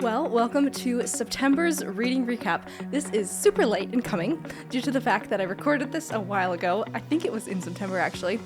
Well, welcome to September's reading recap. This is super late in coming due to the fact that I recorded this a while ago. I think it was in September actually.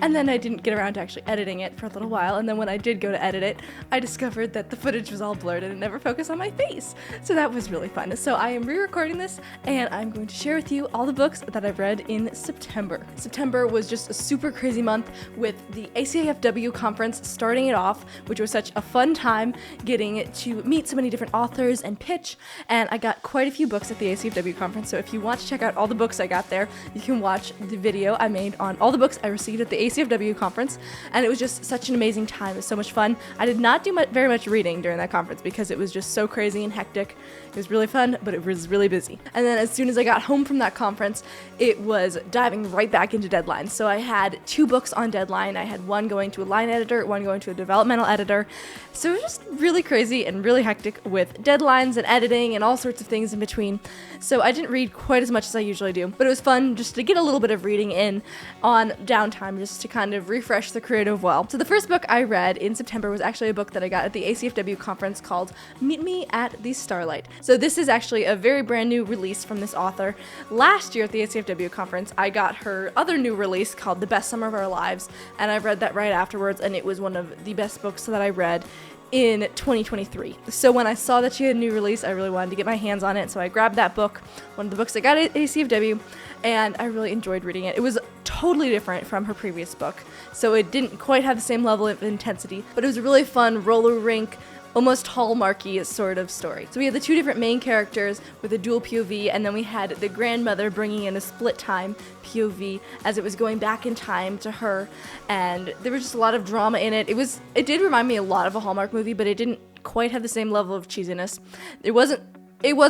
And then I didn't get around to actually editing it for a little while. And then when I did go to edit it, I discovered that the footage was all blurred and it never focused on my face. So that was really fun. So I am re-recording this and I'm going to share with you all the books that I've read in September. September was just a super crazy month with the ACAFW conference starting it off, which was such a fun time getting to meet so many different authors and pitch. And I got quite a few books at the ACAFW conference. So if you want to check out all the books I got there, you can watch the video I made on all the books I received at the ACAFW conference, and it was just such an amazing time. It was so much fun. I did not do very much reading during that conference because it was just so crazy and hectic. It was really fun, but it was really busy. And then as soon as I got home from that conference, it was diving right back into deadlines. So I had 2 books on deadline. I had one going to a line editor, one going to a developmental editor. So it was just really crazy and really hectic with deadlines and editing and all sorts of things in between. So I didn't read quite as much as I usually do, but it was fun just to get a little bit of reading in on downtime, just to kind of refresh the creative well. So the first book I read in September was actually a book that I got at the ACAFW conference called Meet Me at the Starlight. So this is actually a very brand new release from this author. Last year at the ACAFW conference, I got her other new release called The Best Summer of Our Lives, and I read that right afterwards, and it was one of the best books that I read in 2023. So when I saw that she had a new release, I really wanted to get my hands on it, so I grabbed that book, one of the books I got at ACAFW, and I really enjoyed reading it. It was totally different from her previous book, so it didn't quite have the same level of intensity, but it was a really fun roller rink, almost Hallmarky sort of story. So we had the 2 different main characters with a dual POV, and then we had the grandmother bringing in a split time POV as it was going back in time to her, and there was just a lot of drama in it. It did remind me a lot of a Hallmark movie, but it didn't quite have the same level of cheesiness. It was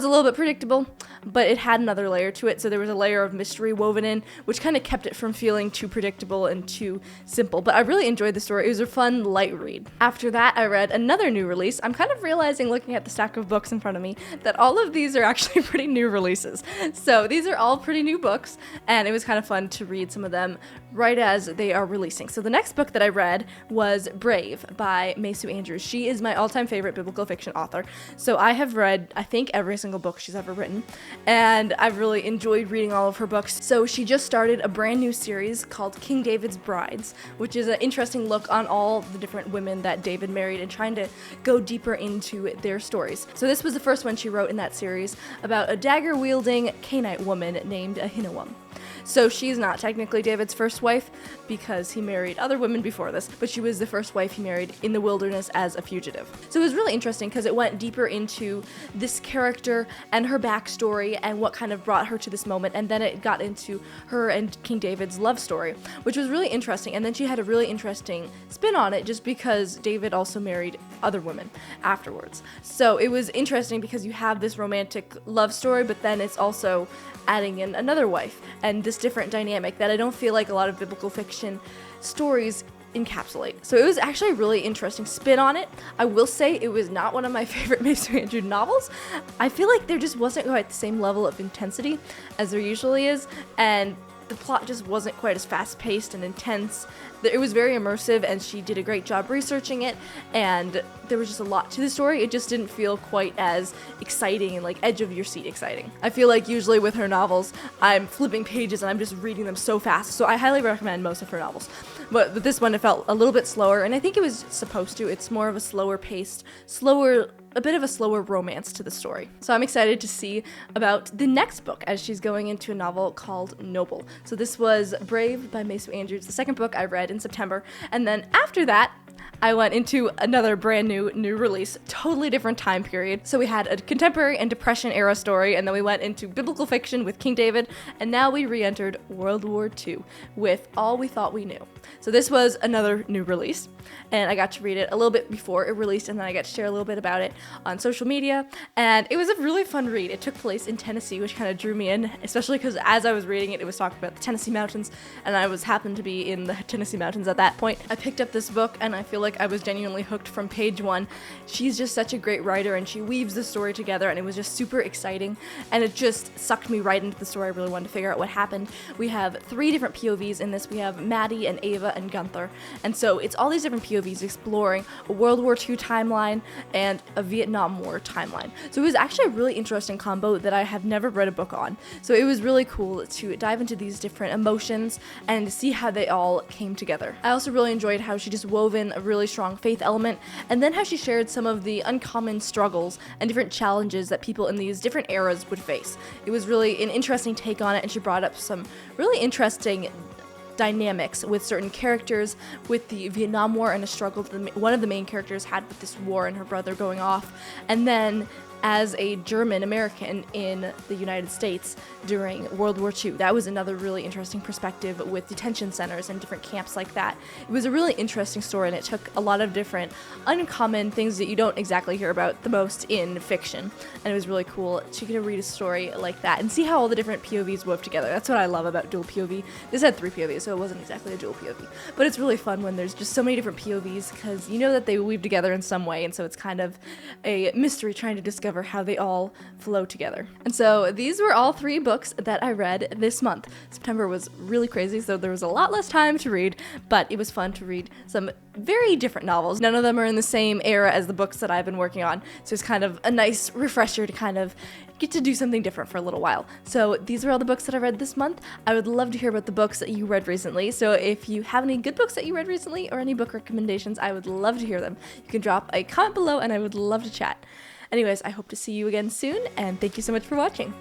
a little bit predictable, but it had another layer to it, so there was a layer of mystery woven in, which kind of kept it from feeling too predictable and too simple. But I really enjoyed the story. It was a fun, light read. After that, I read another new release. I'm kind of realizing, looking at the stack of books in front of me, that all of these are actually pretty new releases. So these are all pretty new books, and it was kind of fun to read some of them right as they are releasing. So the next book that I read was Brave by Maysu Andrews. She is my all-time favorite biblical fiction author. So I have read, I think, every single book she's ever written, and I've really enjoyed reading all of her books. So she just started a brand new series called King David's Brides, which is an interesting look on all the different women that David married and trying to go deeper into their stories. So this was the first one she wrote in that series about a dagger-wielding Canaanite woman named Ahinoam. So she's not technically David's first wife because he married other women before this, but she was the first wife he married in the wilderness as a fugitive. So it was really interesting because it went deeper into this character and her backstory and what kind of brought her to this moment, and then it got into her and King David's love story, which was really interesting. And then she had a really interesting spin on it just because David also married other women afterwards. So it was interesting because you have this romantic love story, but then it's also adding in another wife and this different dynamic that I don't feel like a lot of biblical fiction stories encapsulate. So it was actually a really interesting spin on it. I will say it was not one of my favorite Maysu Andrews novels. I feel like there just wasn't quite the same level of intensity as there usually is, and the plot just wasn't quite as fast-paced and intense. It was very immersive, and she did a great job researching it, and there was just a lot to the story. It just didn't feel quite as exciting and like edge-of-your-seat exciting. I feel like usually with her novels, I'm flipping pages and I'm just reading them so fast, so I highly recommend most of her novels. But with this one, it felt a little bit slower, and I think it was supposed to. It's more of a slower-paced, a bit of a slower romance to the story. So I'm excited to see about the next book as she's going into a novel called Noble. So this was Brave by Maysu Andrews, the second book I read in September. And then after that, I went into another brand new release, totally different time period. So we had a contemporary and Depression era story, and then we went into biblical fiction with King David, and now we re-entered World War II with All We Thought We Knew. So this was another new release, and I got to read it a little bit before it released, and then I got to share a little bit about it on social media, and it was a really fun read. It took place in Tennessee, which kind of drew me in, especially because as I was reading it, it was talking about the Tennessee mountains, and I happened to be in the Tennessee mountains at that point. I picked up this book, and I feel like like I was genuinely hooked from page one. She's just such a great writer, and she weaves the story together, and it was just super exciting, and it just sucked me right into the story. I really wanted to figure out what happened. We have 3 different POVs in this. We have Maddie and Ava and Gunther, and so it's all these different POVs exploring a World War II timeline and a Vietnam War timeline. So it was actually a really interesting combo that I have never read a book on. So it was really cool to dive into these different emotions and see how they all came together. I also really enjoyed how she just wove in a really strong faith element, and then how she shared some of the uncommon struggles and different challenges that people in these different eras would face. It was really an interesting take on it, and she brought up some really interesting dynamics with certain characters, with the Vietnam War and a struggle that one of the main characters had with this war and her brother going off, and then as a German American in the United States during World War II. That was another really interesting perspective with detention centers and different camps like that. It was a really interesting story, and it took a lot of different uncommon things that you don't exactly hear about the most in fiction, and it was really cool to get to read a story like that and see how all the different POVs wove together. That's what I love about dual POV. This had 3 POVs, so it wasn't exactly a dual POV, but it's really fun when there's just so many different POVs, because you know that they weave together in some way, and so it's kind of a mystery trying to discover how they all flow together. And so these were all 3 books that I read this month. September was really crazy, so there was a lot less time to read, but it was fun to read some very different novels. None of them are in the same era as the books that I've been working on, so it's kind of a nice refresher to kind of get to do something different for a little while. So these are all the books that I read this month. I would love to hear about the books that you read recently, so if you have any good books that you read recently or any book recommendations, I would love to hear them. You can drop a comment below, and I would love to chat. Anyways, I hope to see you again soon, and thank you so much for watching.